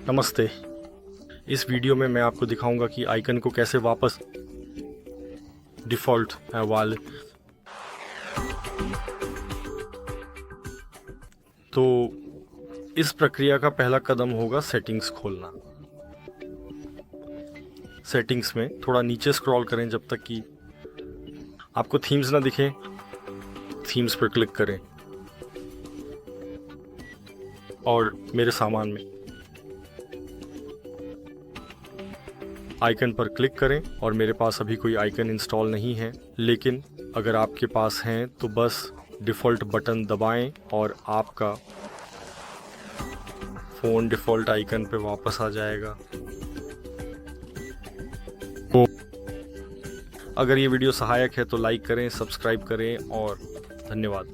नमस्ते। इस वीडियो में मैं आपको दिखाऊंगा कि आइकन को कैसे वापस डिफ़ॉल्ट वाले तो इस प्रक्रिया का पहला कदम होगा सेटिंग्स खोलना। सेटिंग्स में थोड़ा नीचे स्क्रॉल करें जब तक कि आपको थीम्स ना दिखें। थीम्स पर क्लिक करें और मेरे सामान में आइकन पर क्लिक करें। और मेरे पास अभी कोई आइकन इंस्टॉल नहीं है, लेकिन अगर आपके पास हैं तो बस डिफ़ॉल्ट बटन दबाएं और आपका फ़ोन डिफ़ॉल्ट आइकन पे वापस आ जाएगा। तो अगर ये वीडियो सहायक है तो लाइक करें, सब्सक्राइब करें और धन्यवाद।